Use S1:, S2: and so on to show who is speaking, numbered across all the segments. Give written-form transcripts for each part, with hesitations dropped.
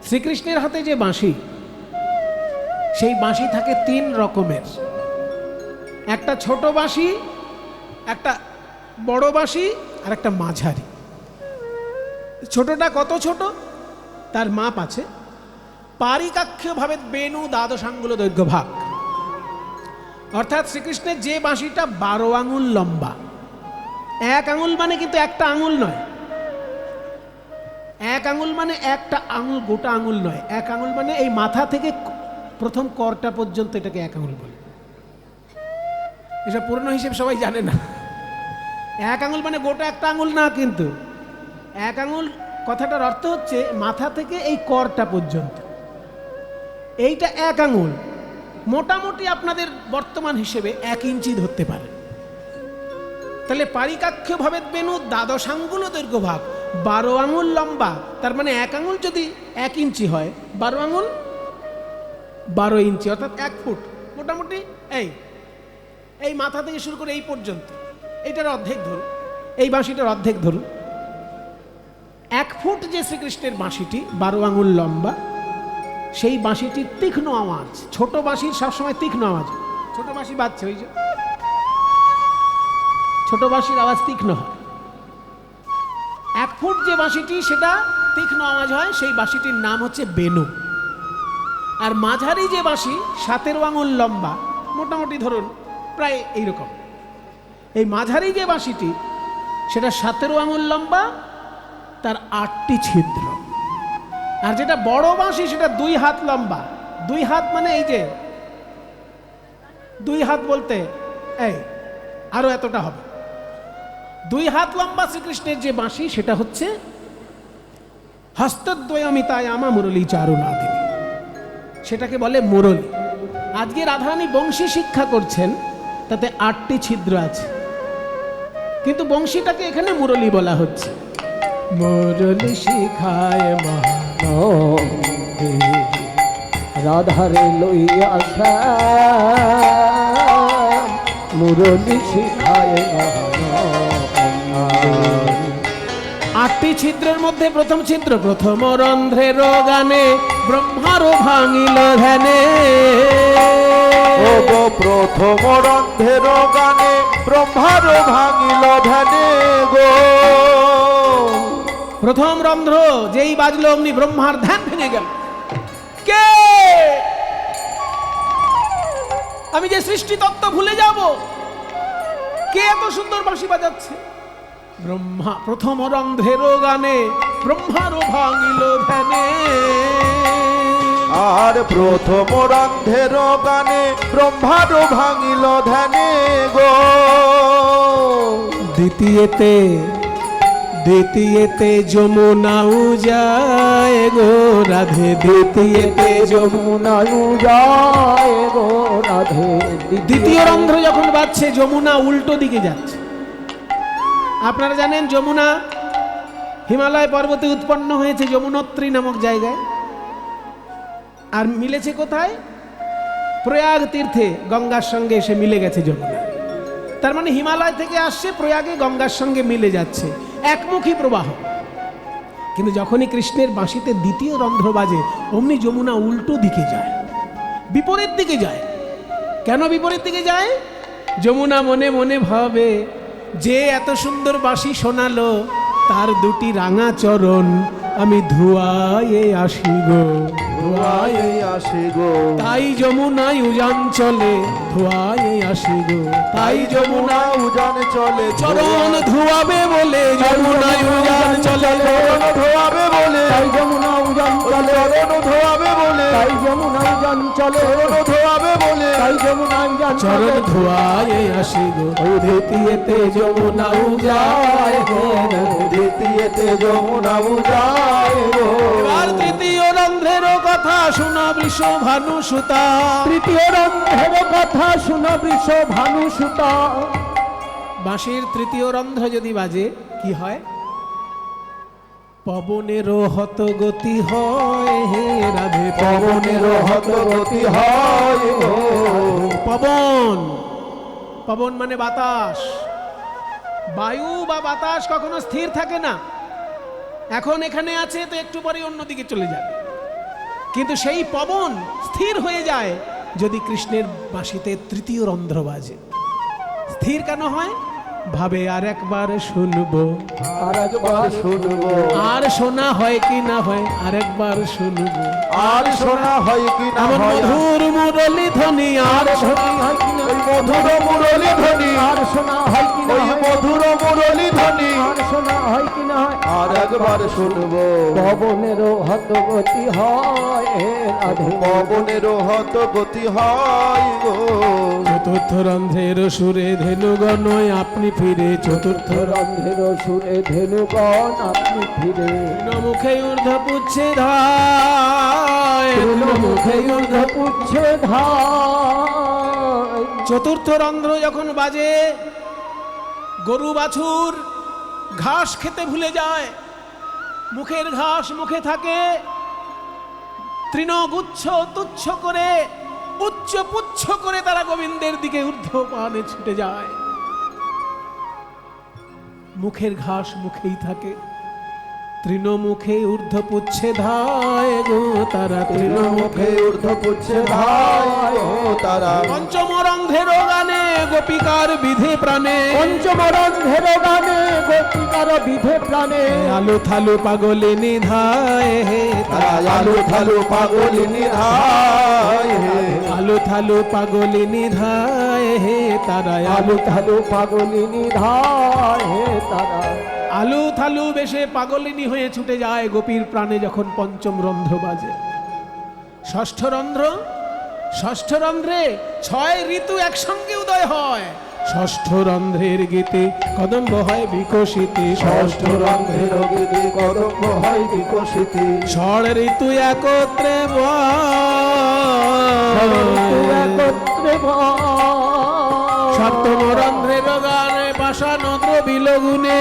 S1: শ্রীকৃষ্ণের হাতে যে বাঁশি, সেই বাঁশি থাকে তিন রকমের। একটা ছোট বাঁশি, একটা বড় বাঁশি, আর একটা মাঝারি। ছোটটা কত ছোট তার মাপ আছে। পারিকাক্ষ ভাবে বেণু দ্বাদশাঙ্গুল দৈর্ঘ্য ভাগ, অর্থাৎ শ্রীকৃষ্ণের যে বাঁশিটা 12 আঙুল লম্বা। 1 আঙুল মানে কিন্তু একটা আঙুল নয়, 1 আঙুল মানে একটা আঙুল, গোটা আঙুল নয়। 1 আঙুল মানে এই মাথা থেকে প্রথম করটা পর্যন্ত, এটাকে 1 আঙুল বলে। এসব পুরনো হিসেব সবাই জানে না। 1 আঙুল মানে গোটা একটা আঙুল না, কিন্তু 1 আঙুল কথাটার অর্থ হচ্ছে মাথা থেকে এই করটা পর্যন্ত, এইটা 1 আঙুল। মোটামুটি আপনাদের বর্তমান হিসেবে 1 ইঞ্চি ধরতে পারে। তাহলে পারিকাক্ষ ভাবে বেণু দ্বাদশাঙ্গুল দৈর্ঘ্য ভাগ, 12 আঙুল লম্বা। তার মানে 1 আঙুল যদি 1 ইঞ্চি হয়, 12 আঙুল 12 ইঞ্চি, অর্থাৎ 1 ফুট। মোটামুটি এই মাথা থেকে শুরু করে এই পর্যন্ত, এইটার অর্ধেক ধরুন, এই বাঁশিটার অর্ধেক ধরুন। 1 ফুট যে শ্রীকৃষ্ণের বাঁশিটি 12 আঙুল লম্বা, সেই বাঁশিটির তীক্ষ্ণ আওয়াজ, ছোট বাঁশির সবসময় তীক্ষ্ণ আওয়াজ। ছোট বাঁশি বাজছে, ওই যে ছোট বাঁশির আওয়াজ তীক্ষ্ণ হয়। 1 ফুট যে বাঁশিটি সেটা তীক্ষ্ণ আওয়াজ হয়, সেই বাঁশিটির নাম হচ্ছে বেণু। আর মাঝারি যে বাঁশি 17 আঙুল লম্বা, মোটামুটি ধরুন প্রায় এইরকম, এই মাঝারি যে বাঁশিটি সেটা 17 আঙুল লম্বা, তার 8টি ছিদ্র। আর যেটা বড় বাঁশি সেটা 2 হাত লম্বা। 2 হাত মানে এই যে 2 হাত বলতে এই আরো এতটা হবে। 2 হাত লম্বা শ্রীকৃষ্ণের যে বাঁশি সেটা হচ্ছে হস্তদ্বয়মিতায় আমা মুরলী চারুনাদিনী, সেটাকে বলে মুরলী। আজকে রাধারানী বংশী শিক্ষা করছেন, তাতে 8টি ছিদ্র আছে, কিন্তু বংশীটাকে এখানে মুরলী বলা হচ্ছে। মুরলী শিখায় মহানন্দে
S2: রাধারে লইয়া শ্যাম, মুরলী শিখায় মহানন্দে।
S1: 8টি ছিদ্রের মধ্যে প্রথম ছিদ্র, প্রথম রন্ধ্রের গানে ব্রহ্মারও ভাঙিল ধ্যানে।
S3: ও গো প্রথম রন্ধ্রের গানে ব্রহ্মারও ভাঙিল ধ্যানে গো।
S1: প্রথম রন্ধ্র যেই বাজলো অমনি ব্রহ্মার ধ্যান ভেঙে গেল। কে? আমি যে সৃষ্টি তত্ত্ব ভুলে যাব? কে এত সুন্দর বাঁশি বাজাচ্ছে? ব্রহ্মা। প্রথম রন্ধ্রের গানে ব্রহ্মারও ভাঙিল ধ্যানে।
S3: আর প্রথম রন্ধ্রের গানে ব্রহ্মারও ভাঙিল ধ্যানে গো।
S1: দ্বিতীয়তে যমুনাও যায় গো রাধে, দ্বিতীয়তে
S2: যমুনাও যায় গো রাধে।
S1: দ্বিতীয় রন্ধ্র যখন বাজছে যমুনা উল্টো দিকে যাচ্ছে। আপনারা জানেন যমুনা হিমালয় পর্বতে উৎপন্ন হয়েছে যমুনোত্রী নামক জায়গায়, আর মিলেছে কোথায়? প্রয়াগ তীর্থে গঙ্গার সঙ্গে এসে মিলে গেছে যমুনা। তার মানে হিমালয় থেকে আসছে, প্রয়াগে গঙ্গার সঙ্গে মিলে যাচ্ছে, একমুখী প্রবাহ। কিন্তু যখনই কৃষ্ণের বাঁশিতে দ্বিতীয় রন্ধ্র বাজে, অমনি যমুনা উল্টো দিকে যায়, বিপরীত দিকে যায়। কেন বিপরীত দিকে যায়? যমুনা মনে মনে ভাবে, যে এত সুন্দর বাঁশি শোনালো তার 2টি রাঙা চরণ আমি ধুয়ায়ে আসি গো,
S3: ধোয়ায়ে আসি গো।
S1: তাই যমুনায় উজান চলে ধোয়ায়ে আসি গো, তাই যমুনা
S3: উজান চলে
S1: চরণ ধোয়াবে বলে যমুনায় উজান চলে,
S3: চরণ ধোয়াবে বলে
S2: তাই যমুনা উজান চলে,
S3: চরণ ধোয়াবে বলে
S2: তাই যমুনা উজান চলে,
S3: চরণ ধোয়াবে বলে
S2: তাই যমুনা উজান
S1: চরণ
S2: চলে।
S1: ধোয়ায়ে আসি গো, দ্বিতীয়তে যমুনা উজায় গো,
S3: দ্বিতীয়তে যমুনা উজায় গো।
S1: আর তৃতীয় রন্ধ্রেরও কথা শোনা বৃষ ভানু সুতা।
S2: তৃতীয় রন্ধ্রের কথা শুনো বৃষ ভানু সুতা।
S1: বাঁশির তৃতীয় রন্ধ্র যদি বাজে কি হয়? পবনেরও হত গতি হয় হে রাধে,
S3: পবনেরও হত গতি হয় গো।
S1: পবন, পবন মানে বাতাস। বায়ু বা বাতাস কখনো স্থির থাকে না। এখন এখানে আছে তো একটু পরে অন্যদিকে চলে যাবে। কিন্তু সেই পবন স্থির হয়ে যায় যদি কৃষ্ণের বাঁশিতে তৃতীয় রন্ধ্র বাজে। স্থির কেন হয়? ভাবে আর একবার শুনবো,
S3: আর একবার শুনবো,
S1: আর শোনা হয় কি না হয় আর একবার শুনবো।
S3: আর শোনা হয় কি না
S1: এমন
S3: হয়,
S1: মধুর মুরলী ধ্বনি আর শোনা হয় কি না,
S3: ওই মধুর মুরলী ধ্বনি,
S2: আর শোনা হয় কি না
S3: ওই
S2: হয়,
S3: মধুর মুরলী ধ্বনি,
S2: আর শোনা হয় কি না হয়,
S3: আর একবার শুনবো।
S2: পবনেরও হতগতি হয় হে রাধে,
S3: পবনেরও হত গতি হয় গো।
S1: চতুর্থ রন্ধ্রের সুরে ধেনুগণ আপনি ফিরে, চতুর্থ
S2: রন্ধের সুরে ধেনুগণ আপনি ফিরে,
S1: মুখে ঊর্ধ্ব পুচ্ছে ধায়,
S2: মুখে ঊর্ধ্ব পুচ্ছে ধায়।
S1: চতুর্থ রন্ধ্র যখন বাজে গরু বাছুর ঘাস খেতে ভুলে যায়, মুখের ঘাস মুখে থাকে, তৃণগুচ্ছ তুচ্ছ করে উচ্চ পুচ্ছ করে তারা গোবিন্দের দিকে ঊর্ধ্ব পানে ছুটে যায়। মুখের ঘাস মুখেই থাকে, তৃণমুখে ঊর্ধ্ব পুচ্ছে ধায় গো তারা,
S3: তৃণমুখে ঊর্ধ্ব পুচ্ছে ধায় গো তারা।
S1: পঞ্চম রন্ধ্রের গানে গোপিকার বিধে প্রাণে,
S2: পঞ্চম রন্ধের গানে গোপিকার বিধে প্রাণে,
S1: আলু থালু পাগলিনী ধায় হে
S3: তারা আলু থালু পাগলিনী ধায় হে,
S1: আলু থালু পাগলিনী ধায় হে তারা,
S2: আলু থালু পাগলিনী ধায় হে তারা।
S1: আলু থালু বেশে পাগলিনী হয়ে ছুটে যায় গোপীর প্রাণে যখন পঞ্চম রন্ধ্র বাজে। ষষ্ঠ রন্ধ্র, ষষ্ঠ রন্ধ্রে 6 ঋতু একসঙ্গে উদয় হয়। ষষ্ঠ রন্ধ্রের গীতে কদম্ব হয় বিকশিতে,
S3: ষষ্ঠ রন্ধ্রের গীতে কদম্ব হয় বিকশিতে,
S1: ষড় ঋতু একত্রে
S2: একত্রে
S1: সপ্তম রন্ধ্রের গানে পাষাণ দ্রবিল গুণে,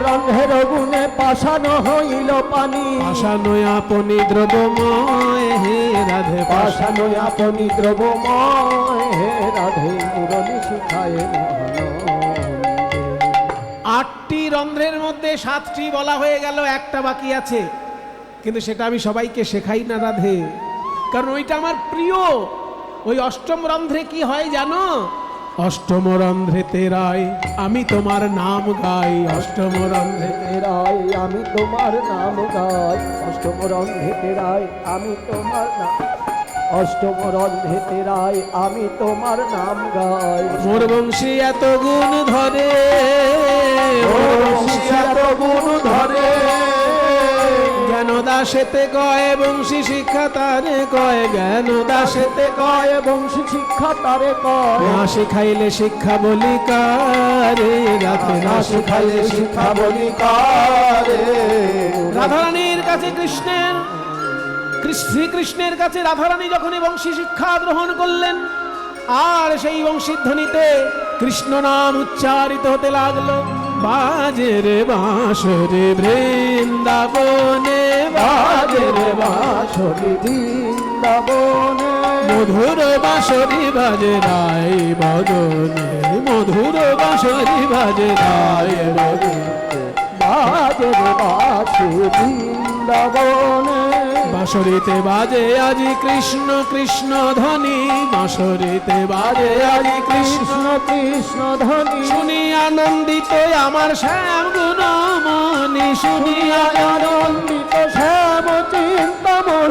S2: রন্ধের গুণে পাষাণ হইল পানি,
S1: পাষাণ আপনি দ্রবময় হে রাধে,
S2: পাষাণ আপনি দ্রবময় হে রাধে, মুরলী শিখায় মহানন্দে।
S1: 8টি রন্ধ্রের মধ্যে 7টি বলা হয়ে গেল, একটা বাকি আছে, কিন্তু সেটা আমি সবাইকে শেখাই না রাধে, কারণ ওইটা আমার প্রিয়। ওই অষ্টম রন্ধ্রে কি হয় জানো? অষ্টম রন্ধ্রে তেরাই আমি তোমার নাম গাই, অষ্টম রন্ধ্রে
S2: তেরাই আমি তোমার নাম গাই, অষ্টম রন্ধে তেরাই আমি তোমার নাম, অষ্টম রন্ধে তেরাই আমি তোমার নাম গাই।
S1: মোর বংশী এত গুণ ধরে,
S3: ওর বংশী এত গুণ ধরে,
S1: জ্ঞান দাসেতে কয় বংশী শিক্ষা তারে কয়, জ্ঞান দাসেতে কয়
S2: বংশী শিক্ষা তারে কয়,
S1: না শিখাইলে শিক্ষা বলি কারে রাধে,
S3: না শিখাইলে শিক্ষা বলি কারে।
S1: রাধারানীর কাছে কৃষ্ণের, শ্রীকৃষ্ণের কাছে রাধারানী যখনই বংশী শিক্ষা গ্রহণ করলেন, আর সেই বংশীধ্বনিতে কৃষ্ণ নাম উচ্চারিত হতে লাগলো। বাজে রে বাঁশরে বৃন্দাবনে, বাজে রে
S2: বাঁশরি বৃন্দাবনে,
S1: মধুর বাঁশরি বাজে রায় বদনে, মধুর বাঁশরি বাজে রায় বদনে,
S2: বাজে রে বাঁশি বৃন্দাবনে,
S1: বাঁশরিতে বাজে আজি কৃষ্ণ কৃষ্ণ ধ্বনি, বাঁশরিতে বাজে আজি কৃষ্ণ
S2: কৃষ্ণ কৃষ্ণ ধ্বনি,
S1: শুনি আনন্দিত আমার শ্যাম গুণমণি, শুনি
S2: আনন্দিত শ্যাম চিন্তামণি,